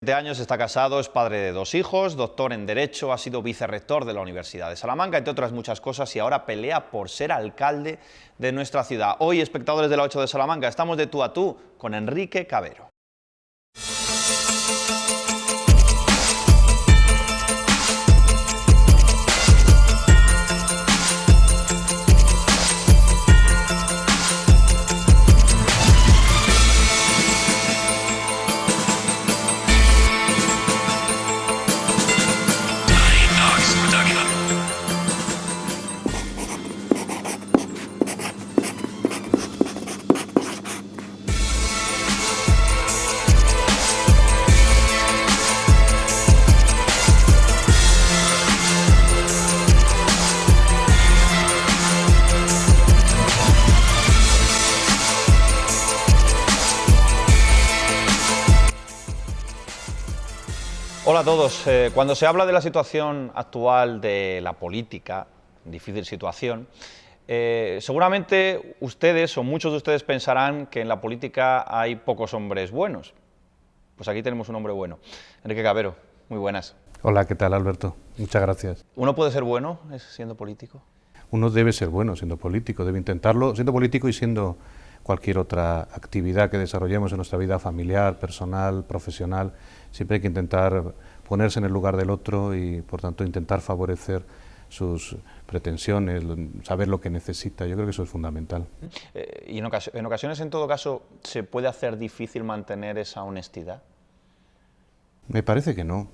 De años, está casado, es padre de 2 hijos, doctor en Derecho, ha sido vicerrector de la Universidad de Salamanca, entre otras muchas cosas, y ahora pelea por ser alcalde de nuestra ciudad. Hoy, espectadores de la 8 de Salamanca, estamos de tú a tú con Enrique Cabero. Hola a todos. Cuando se habla de la situación actual de la política, difícil situación, seguramente ustedes o muchos de ustedes pensarán que en la política hay pocos hombres buenos. Pues aquí tenemos un hombre bueno. Enrique Cabero, muy buenas. Hola, ¿qué tal, Alberto? Muchas gracias. ¿Uno puede ser bueno siendo político? Uno debe ser bueno siendo político, debe intentarlo siendo político y siendo cualquier otra actividad que desarrollemos en nuestra vida familiar, personal, profesional. Siempre hay que intentar ponerse en el lugar del otro y, por tanto, intentar favorecer sus pretensiones, saber lo que necesita. Yo creo que eso es fundamental. ¿Y en ocasiones, en todo caso, se puede hacer difícil mantener esa honestidad? Me parece que no.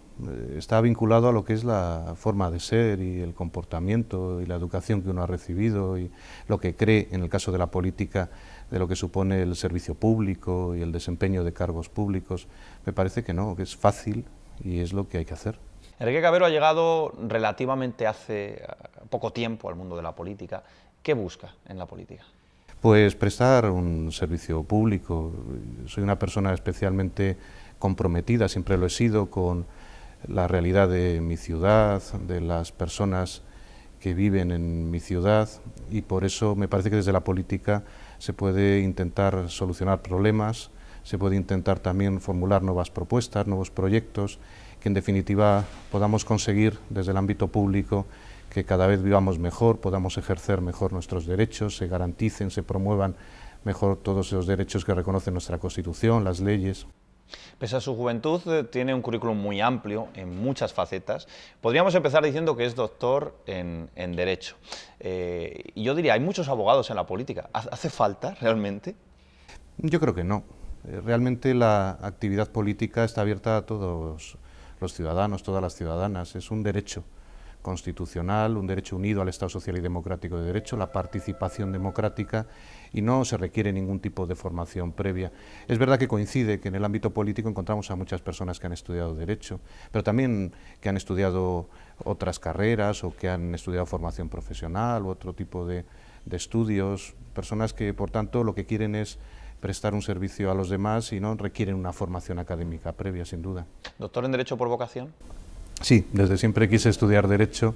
Está vinculado a lo que es la forma de ser y el comportamiento y la educación que uno ha recibido y lo que cree, en el caso de la política, de lo que supone el servicio público y el desempeño de cargos públicos. Me parece que no, que es fácil y es lo que hay que hacer. Enrique Cabero ha llegado relativamente hace poco tiempo al mundo de la política. ¿Qué busca en la política? Pues prestar un servicio público. Soy una persona especialmente comprometida, siempre lo he sido, con la realidad de mi ciudad, de las personas que viven en mi ciudad, y por eso me parece que desde la política se puede intentar solucionar problemas, se puede intentar también formular nuevas propuestas, nuevos proyectos, que en definitiva podamos conseguir desde el ámbito público que cada vez vivamos mejor, podamos ejercer mejor nuestros derechos, se garanticen, se promuevan mejor todos esos derechos que reconoce nuestra Constitución, las leyes. Pese a su juventud, tiene un currículum muy amplio en muchas facetas. Podríamos empezar diciendo que es doctor en Derecho. Y yo diría, hay muchos abogados en la política. ¿Hace falta realmente? Yo creo que no. Realmente la actividad política está abierta a todos los ciudadanos, todas las ciudadanas. Es un derecho constitucional, un derecho unido al Estado Social y Democrático de Derecho, la participación democrática, y no se requiere ningún tipo de formación previa. Es verdad que coincide que en el ámbito político encontramos a muchas personas que han estudiado Derecho, pero también que han estudiado otras carreras o que han estudiado formación profesional u otro tipo de estudios, personas que, por tanto, lo que quieren es prestar un servicio a los demás y no requieren una formación académica previa, sin duda. ¿Doctor en Derecho por vocación? Sí, desde siempre quise estudiar Derecho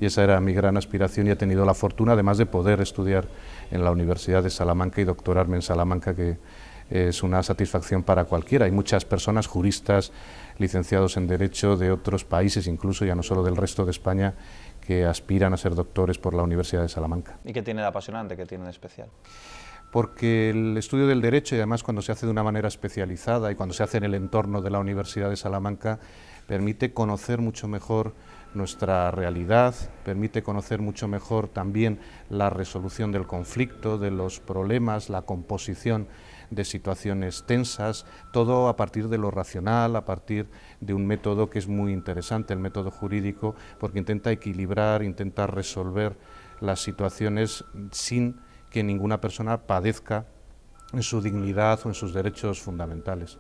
y esa era mi gran aspiración, y he tenido la fortuna, además de poder estudiar en la Universidad de Salamanca y doctorarme en Salamanca, que es una satisfacción para cualquiera. Hay muchas personas, juristas, licenciados en Derecho de otros países, incluso ya no solo del resto de España, que aspiran a ser doctores por la Universidad de Salamanca. ¿Y qué tiene de apasionante, qué tiene de especial? Porque el estudio del Derecho, y además cuando se hace de una manera especializada y cuando se hace en el entorno de la Universidad de Salamanca, permite conocer mucho mejor nuestra realidad, permite conocer mucho mejor también la resolución del conflicto, de los problemas, la composición de situaciones tensas, todo a partir de lo racional, a partir de un método que es muy interesante, el método jurídico, porque intenta equilibrar, intenta resolver las situaciones sin que ninguna persona padezca en su dignidad o en sus derechos fundamentales.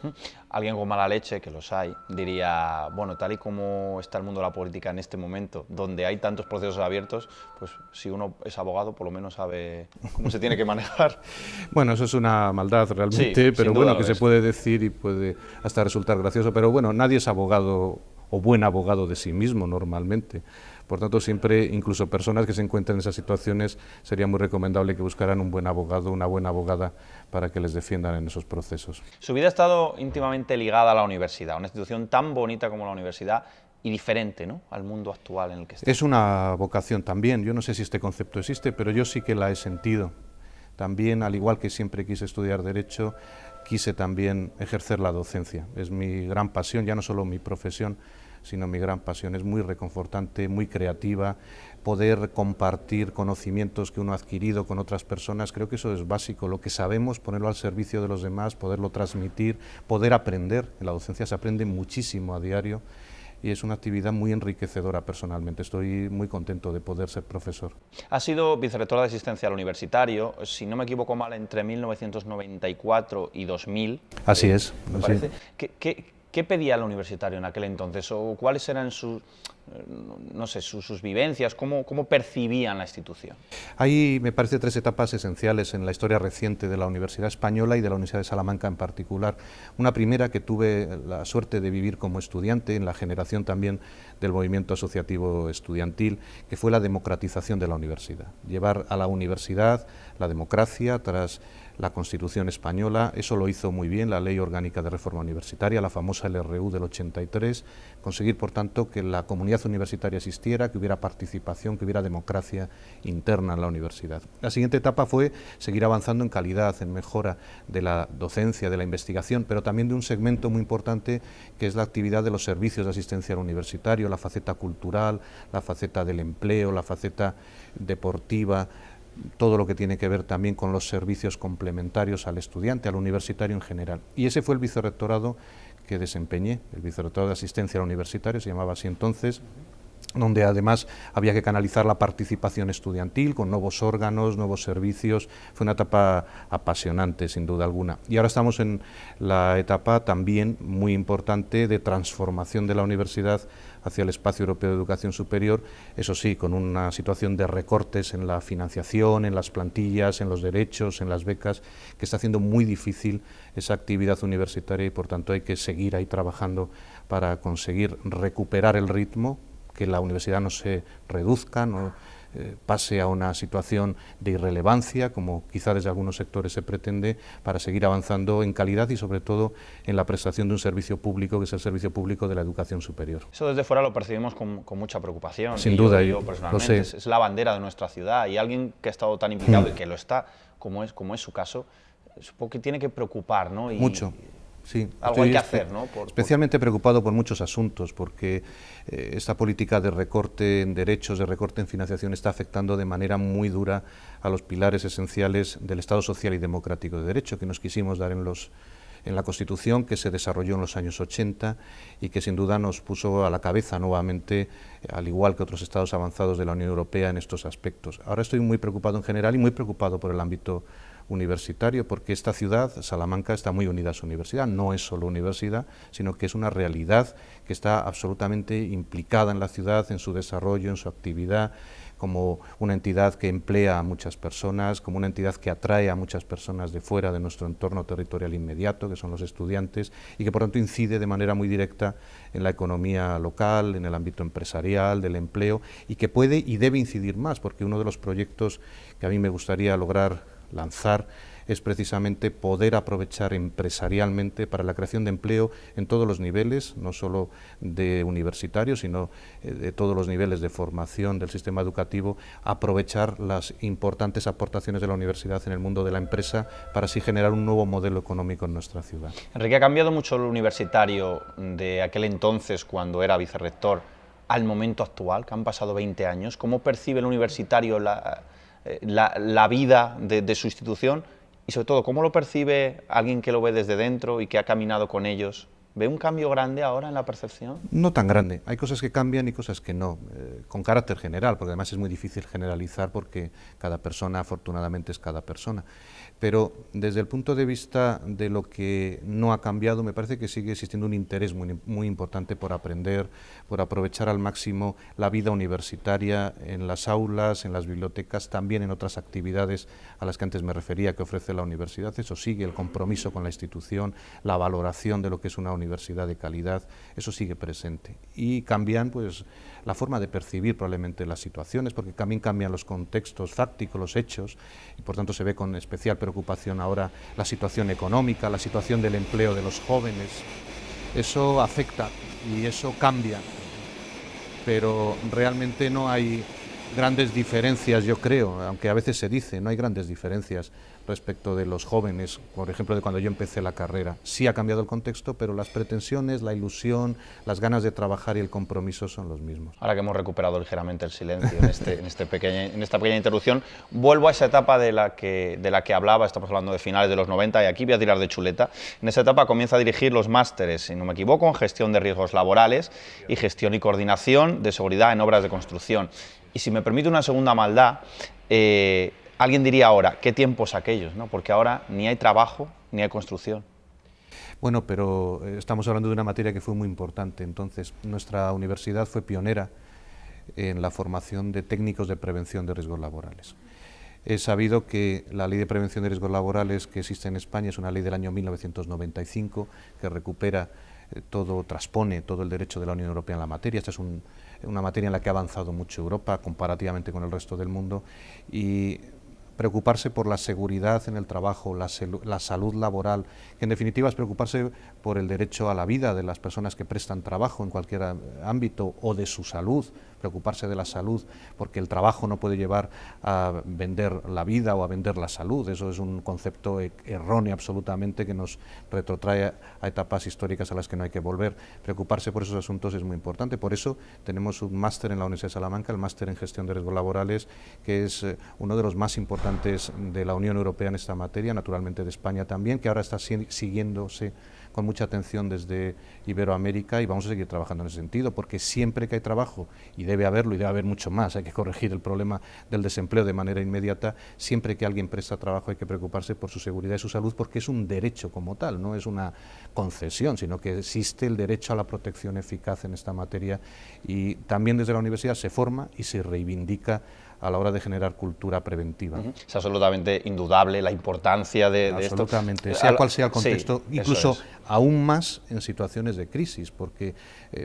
Alguien con mala leche, que los hay, diría, bueno, tal y como está el mundo de la política en este momento, donde hay tantos procesos abiertos, pues si uno es abogado, por lo menos sabe cómo se tiene que manejar. Bueno, eso es una maldad realmente, Sí, pero bueno, que se puede decir y puede hasta resultar gracioso, pero bueno, nadie es abogado o buen abogado de sí mismo normalmente. Por tanto, siempre, incluso personas que se encuentren en esas situaciones, sería muy recomendable que buscaran un buen abogado, una buena abogada para que les defiendan en esos procesos. Su vida ha estado íntimamente ligada a la universidad, una institución tan bonita como la universidad y diferente, ¿no?, al mundo actual en el que está. Es una vocación también. Yo no sé si este concepto existe, pero yo sí que la he sentido. También, al igual que siempre quise estudiar Derecho, quise también ejercer la docencia. Es mi gran pasión, ya no solo mi profesión, sino mi gran pasión. Es muy reconfortante, muy creativa, poder compartir conocimientos que uno ha adquirido con otras personas. Creo que eso es básico, lo que sabemos, ponerlo al servicio de los demás, poderlo transmitir, poder aprender. En la docencia se aprende muchísimo a diario y es una actividad muy enriquecedora personalmente. Estoy muy contento de poder ser profesor. Ha sido vicerrector de asistencia universitario, si no me equivoco mal, entre 1994 y 2000. Así es. Me parece. ¿Qué pedía el universitario en aquel entonces? ¿O cuáles eran sus vivencias? ¿Cómo percibían la institución? Hay, me parece, tres etapas esenciales en la historia reciente de la Universidad Española y de la Universidad de Salamanca en particular. Una primera, que tuve la suerte de vivir como estudiante, en la generación también del movimiento asociativo estudiantil, que fue la democratización de la universidad. Llevar a la universidad la democracia tras la Constitución española. Eso lo hizo muy bien la Ley Orgánica de Reforma Universitaria, la famosa LRU del 83, conseguir, por tanto, que la comunidad universitaria existiera, que hubiera participación, que hubiera democracia interna en la universidad. La siguiente etapa fue seguir avanzando en calidad, en mejora de la docencia, de la investigación, pero también de un segmento muy importante que es la actividad de los servicios de asistencia al universitario, la faceta cultural, la faceta del empleo, la faceta deportiva, todo lo que tiene que ver también con los servicios complementarios al estudiante, al universitario en general. Y ese fue el vicerrectorado que desempeñé, el vicerrectorado de asistencia al universitario, se llamaba así entonces, donde además había que canalizar la participación estudiantil con nuevos órganos, nuevos servicios. Fue una etapa apasionante, sin duda alguna. Y ahora estamos en la etapa también muy importante de transformación de la universidad hacia el espacio europeo de educación superior, eso sí, con una situación de recortes en la financiación, en las plantillas, en los derechos, en las becas, que está haciendo muy difícil esa actividad universitaria y por tanto hay que seguir ahí trabajando para conseguir recuperar el ritmo, que la universidad no se reduzca, no pase a una situación de irrelevancia, como quizá desde algunos sectores se pretende, para seguir avanzando en calidad y sobre todo en la prestación de un servicio público, que es el servicio público de la educación superior. Eso desde fuera lo percibimos con mucha preocupación. Sin duda, yo personalmente, lo sé. Es la bandera de nuestra ciudad y alguien que ha estado tan implicado y que lo está, como es su caso, supongo que tiene que preocupar, ¿no? Y mucho. Sí, algo hay que hacer, ¿no? Especialmente preocupado por muchos asuntos, porque esta política de recorte en derechos, de recorte en financiación, está afectando de manera muy dura a los pilares esenciales del Estado social y democrático de derecho que nos quisimos dar en la Constitución, que se desarrolló en los años 80 y que sin duda nos puso a la cabeza nuevamente, al igual que otros estados avanzados de la Unión Europea, en estos aspectos. Ahora estoy muy preocupado en general y muy preocupado por el ámbito universitario, porque esta ciudad, Salamanca, está muy unida a su universidad. No es solo universidad, sino que es una realidad que está absolutamente implicada en la ciudad, en su desarrollo, en su actividad, como una entidad que emplea a muchas personas, como una entidad que atrae a muchas personas de fuera de nuestro entorno territorial inmediato, que son los estudiantes, y que por tanto incide de manera muy directa en la economía local, en el ámbito empresarial, del empleo, y que puede y debe incidir más, porque uno de los proyectos que a mí me gustaría lograr lanzar es precisamente poder aprovechar empresarialmente para la creación de empleo en todos los niveles, no solo de universitarios, sino de todos los niveles de formación del sistema educativo, aprovechar las importantes aportaciones de la universidad en el mundo de la empresa para así generar un nuevo modelo económico en nuestra ciudad. Enrique, ¿ha cambiado mucho el universitario de aquel entonces, cuando era vicerrector, al momento actual, que han pasado 20 años? ¿Cómo percibe el universitario la vida de su institución? Y sobre todo, ¿cómo lo percibe alguien que lo ve desde dentro y que ha caminado con ellos? ¿Ve un cambio grande ahora en la percepción? No tan grande. Hay cosas que cambian y cosas que no, con carácter general, porque además es muy difícil generalizar porque cada persona, afortunadamente, es cada persona. Pero desde el punto de vista de lo que no ha cambiado, me parece que sigue existiendo un interés muy importante por aprender, por aprovechar al máximo la vida universitaria en las aulas, en las bibliotecas, también en otras actividades a las que antes me refería que ofrece la universidad. Eso sigue, el compromiso con la institución, la valoración de lo que es una universidad universidad de calidad, eso sigue presente. Y cambian pues la forma de percibir probablemente las situaciones, porque también cambian los contextos fácticos, los hechos, y por tanto se ve con especial preocupación ahora la situación económica, la situación del empleo de los jóvenes. Eso afecta y eso cambia, pero realmente no hay grandes diferencias, yo creo, aunque a veces se dice, no hay grandes diferencias respecto de los jóvenes, por ejemplo, de cuando yo empecé la carrera. Sí ha cambiado el contexto, pero las pretensiones, la ilusión, las ganas de trabajar y el compromiso son los mismos. Ahora que hemos recuperado ligeramente el silencio en esta pequeña interrupción, vuelvo a esa etapa de la que hablaba. Estamos hablando de finales de los 90 y aquí voy a tirar de chuleta. En esa etapa comienza a dirigir los másteres, si no me equivoco, en gestión de riesgos laborales y gestión y coordinación de seguridad en obras de construcción. Y si me permite una segunda maldad, alguien diría ahora, ¿qué tiempos aquellos?, ¿no? Porque ahora ni hay trabajo ni hay construcción. Bueno, pero estamos hablando de una materia que fue muy importante. Entonces, nuestra universidad fue pionera en la formación de técnicos de prevención de riesgos laborales. He sabido que la Ley de Prevención de Riesgos Laborales que existe en España es una ley del año 1995 que recupera transpone todo el derecho de la Unión Europea en la materia. Esta es una materia en la que ha avanzado mucho Europa comparativamente con el resto del mundo, y preocuparse por la seguridad en el trabajo, la salud laboral, que en definitiva es preocuparse por el derecho a la vida de las personas que prestan trabajo en cualquier ámbito, o de su salud, preocuparse de la salud, porque el trabajo no puede llevar a vender la vida o a vender la salud. Eso es un concepto erróneo absolutamente, que nos retrotrae a etapas históricas a las que no hay que volver. Preocuparse por esos asuntos es muy importante. Por eso tenemos un máster en la Universidad de Salamanca, el máster en gestión de riesgos laborales, que es uno de los más importantes de la Unión Europea en esta materia, naturalmente de España también, que ahora está siguiéndose con mucha atención desde Iberoamérica, y vamos a seguir trabajando en ese sentido, porque siempre que hay trabajo, y debe haberlo y debe haber mucho más, hay que corregir el problema del desempleo de manera inmediata, siempre que alguien presta trabajo hay que preocuparse por su seguridad y su salud, porque es un derecho como tal, no es una concesión, sino que existe el derecho a la protección eficaz en esta materia, y también desde la universidad se forma y se reivindica a la hora de generar cultura preventiva. Es absolutamente indudable la importancia de esto. Absolutamente, sea cual sea el contexto, sí, incluso aún más en situaciones de crisis, porque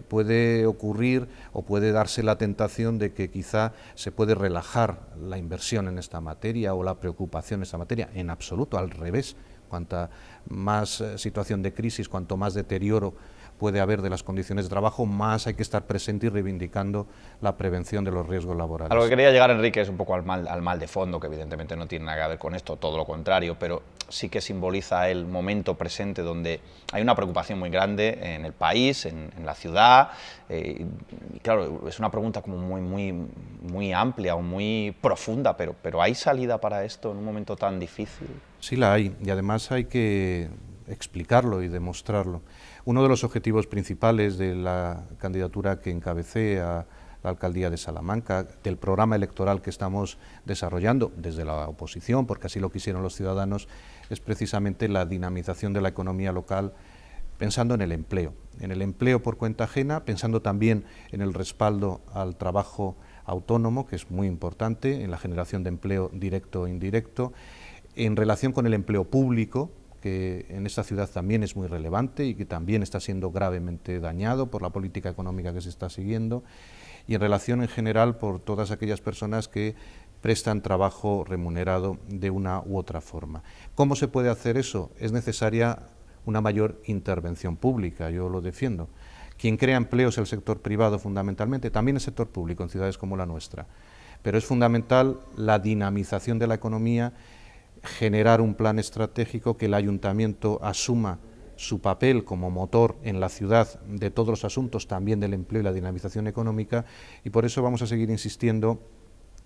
puede ocurrir o puede darse la tentación de que quizá se puede relajar la inversión en esta materia o la preocupación en esta materia. En absoluto, al revés. Cuanta más situación de crisis, cuanto más deterioro puede haber de las condiciones de trabajo, más hay que estar presente y reivindicando la prevención de los riesgos laborales. A lo que quería llegar, Enrique, es un poco al mal de fondo, que evidentemente no tiene nada que ver con esto, todo lo contrario, pero sí que simboliza el momento presente donde hay una preocupación muy grande en el país, en la ciudad, y claro, es una pregunta como muy amplia o muy profunda, pero ¿hay salida para esto en un momento tan difícil? Sí la hay, y además hay que explicarlo y demostrarlo. Uno de los objetivos principales de la candidatura que encabecé a la alcaldía de Salamanca, del programa electoral que estamos desarrollando desde la oposición, porque así lo quisieron los ciudadanos, es precisamente la dinamización de la economía local, pensando en el empleo por cuenta ajena, pensando también en el respaldo al trabajo autónomo, que es muy importante, en la generación de empleo directo e indirecto, en relación con el empleo público, que en esta ciudad también es muy relevante y que también está siendo gravemente dañado por la política económica que se está siguiendo, y en relación en general por todas aquellas personas que prestan trabajo remunerado de una u otra forma. ¿Cómo se puede hacer eso? Es necesaria una mayor intervención pública, yo lo defiendo. Quien crea empleo es el sector privado fundamentalmente, también el sector público en ciudades como la nuestra, pero es fundamental la dinamización de la economía, generar un plan estratégico, que el ayuntamiento asuma su papel como motor en la ciudad de todos los asuntos, también del empleo y la dinamización económica, y por eso vamos a seguir insistiendo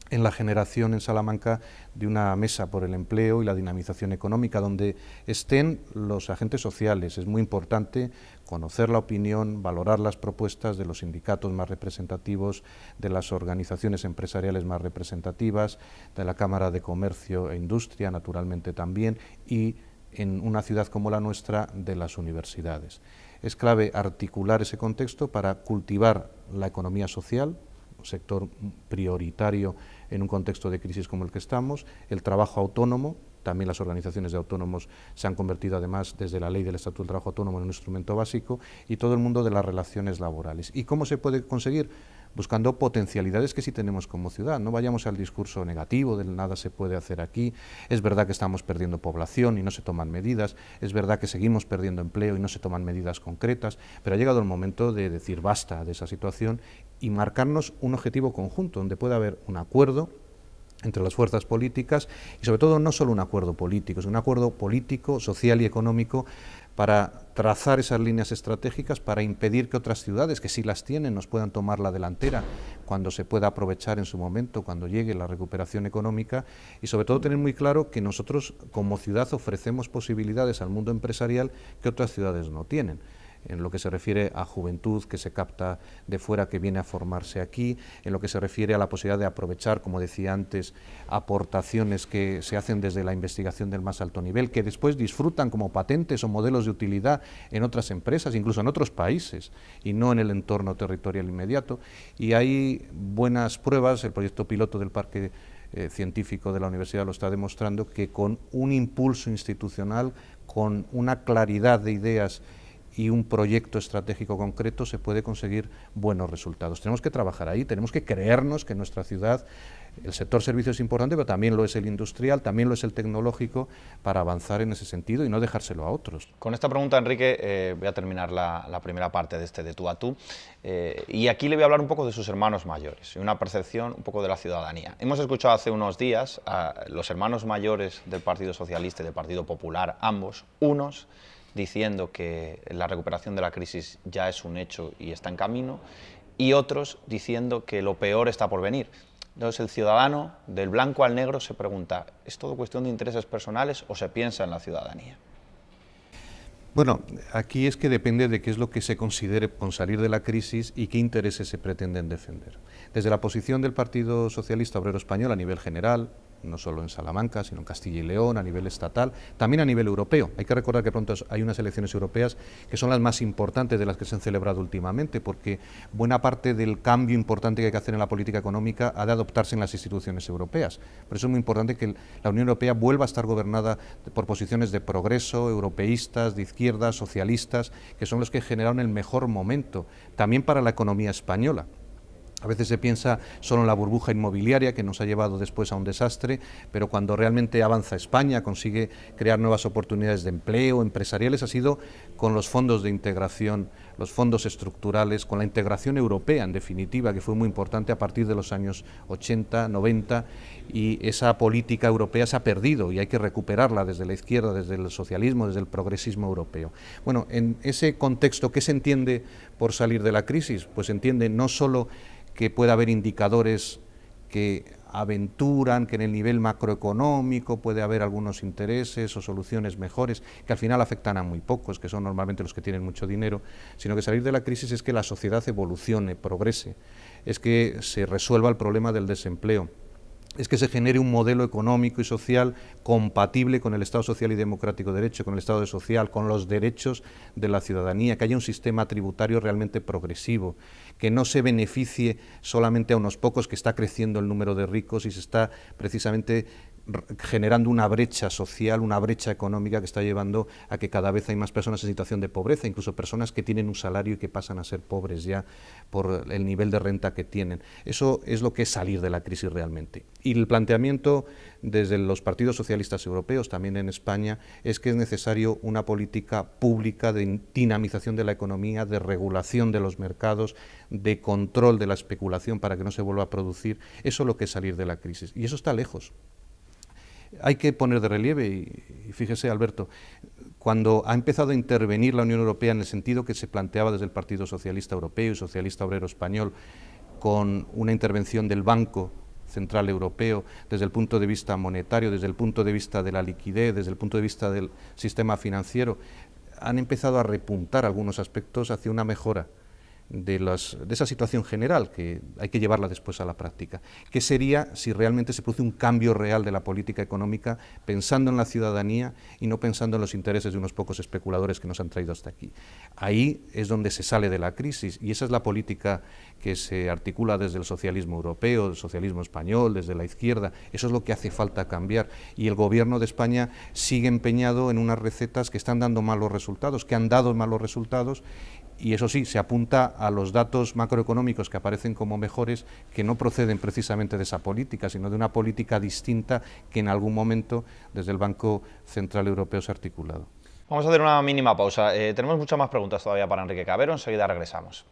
en la generación en Salamanca de una mesa por el empleo y la dinamización económica, donde estén los agentes sociales. Es muy importante conocer la opinión, valorar las propuestas de los sindicatos más representativos, de las organizaciones empresariales más representativas, de la Cámara de Comercio e Industria, naturalmente también, y en una ciudad como la nuestra, de las universidades. Es clave articular ese contexto para cultivar la economía social, un sector prioritario en un contexto de crisis como el que estamos, el trabajo autónomo, también las organizaciones de autónomos se han convertido además desde la ley del Estatuto del Trabajo Autónomo en un instrumento básico, y todo el mundo de las relaciones laborales. ¿Y cómo se puede conseguir? Buscando potencialidades que sí tenemos como ciudad. No vayamos al discurso negativo del nada se puede hacer aquí. Es verdad que estamos perdiendo población y no se toman medidas, es verdad que seguimos perdiendo empleo y no se toman medidas concretas, pero ha llegado el momento de decir basta de esa situación y marcarnos un objetivo conjunto, donde pueda haber un acuerdo entre las fuerzas políticas y sobre todo no solo un acuerdo político, es un acuerdo político, social y económico para trazar esas líneas estratégicas, para impedir que otras ciudades, que sí las tienen, nos puedan tomar la delantera cuando se pueda aprovechar en su momento, cuando llegue la recuperación económica, y sobre todo tener muy claro que nosotros como ciudad ofrecemos posibilidades al mundo empresarial que otras ciudades no tienen, en lo que se refiere a juventud que se capta de fuera, que viene a formarse aquí, en lo que se refiere a la posibilidad de aprovechar, como decía antes, aportaciones que se hacen desde la investigación del más alto nivel, que después disfrutan como patentes o modelos de utilidad en otras empresas, incluso en otros países, y no en el entorno territorial inmediato. Y hay buenas pruebas, el proyecto piloto del Parque científico de la universidad lo está demostrando, que con un impulso institucional, con una claridad de ideas y un proyecto estratégico concreto se puede conseguir buenos resultados. Tenemos que trabajar ahí, tenemos que creernos que en nuestra ciudad el sector servicios es importante, pero también lo es el industrial, también lo es el tecnológico, para avanzar en ese sentido y no dejárselo a otros. Con esta pregunta, Enrique, voy a terminar la primera parte de este de tú a tú, y aquí le voy a hablar un poco de sus hermanos mayores y una percepción un poco de la ciudadanía. Hemos escuchado hace unos días a los hermanos mayores del Partido Socialista y del Partido Popular, ambos, unos diciendo que la recuperación de la crisis ya es un hecho y está en camino, y otros diciendo que lo peor está por venir. Entonces el ciudadano, del blanco al negro, se pregunta, ¿es todo cuestión de intereses personales o se piensa en la ciudadanía? Bueno, aquí es que depende de qué es lo que se considere con salir de la crisis y qué intereses se pretenden defender. Desde la posición del Partido Socialista Obrero Español a nivel general, no solo en Salamanca, sino en Castilla y León, a nivel estatal, también a nivel europeo. Hay que recordar que pronto hay unas elecciones europeas que son las más importantes de las que se han celebrado últimamente, porque buena parte del cambio importante que hay que hacer en la política económica ha de adoptarse en las instituciones europeas. Por eso es muy importante que la Unión Europea vuelva a estar gobernada por posiciones de progreso, europeístas, de izquierdas, socialistas, que son los que generaron el mejor momento, también para la economía española. A veces se piensa solo en la burbuja inmobiliaria que nos ha llevado después a un desastre, pero cuando realmente avanza España, consigue crear nuevas oportunidades de empleo, empresariales, ha sido con los fondos de integración, los fondos estructurales, con la integración europea, en definitiva, que fue muy importante a partir de los años 80, 90, y esa política europea se ha perdido y hay que recuperarla desde la izquierda, desde el socialismo, desde el progresismo europeo. Bueno, en ese contexto, ¿qué se entiende por salir de la crisis? Pues se entiende no solo que pueda haber indicadores que aventuran, que en el nivel macroeconómico puede haber algunos intereses o soluciones mejores, que al final afectan a muy pocos, que son normalmente los que tienen mucho dinero, sino que salir de la crisis es que la sociedad evolucione, progrese, es que se resuelva el problema del desempleo, es que se genere un modelo económico y social compatible con el Estado social y democrático de derecho, con el Estado de social, con los derechos de la ciudadanía, que haya un sistema tributario realmente progresivo, que no se beneficie solamente a unos pocos, que está creciendo el número de ricos y se está precisamente generando una brecha social, una brecha económica que está llevando a que cada vez hay más personas en situación de pobreza, incluso personas que tienen un salario y que pasan a ser pobres ya por el nivel de renta que tienen. Eso es lo que es salir de la crisis realmente. Y el planteamiento desde los partidos socialistas europeos, también en España, es que es necesario una política pública de dinamización de la economía, de regulación de los mercados, de control de la especulación para que no se vuelva a producir. Eso es lo que es salir de la crisis. Y eso está lejos. Hay que poner de relieve, y fíjese, Alberto, cuando ha empezado a intervenir la Unión Europea en el sentido que se planteaba desde el Partido Socialista Europeo y Socialista Obrero Español, con una intervención del Banco Central Europeo desde el punto de vista monetario, desde el punto de vista de la liquidez, desde el punto de vista del sistema financiero, han empezado a repuntar algunos aspectos hacia una mejora de esa situación general, que hay que llevarla después a la práctica. ¿Qué sería si realmente se produce un cambio real de la política económica pensando en la ciudadanía y no pensando en los intereses de unos pocos especuladores que nos han traído hasta aquí? Ahí es donde se sale de la crisis, y esa es la política que se articula desde el socialismo europeo, el socialismo español, desde la izquierda. Eso es lo que hace falta cambiar, y el gobierno de España sigue empeñado en unas recetas que están dando malos resultados, que han dado malos resultados, y eso sí, se apunta a los datos macroeconómicos que aparecen como mejores, que no proceden precisamente de esa política, sino de una política distinta que en algún momento desde el Banco Central Europeo se ha articulado. Vamos a hacer una mínima pausa. Tenemos muchas más preguntas todavía para Enrique Cavero, enseguida regresamos.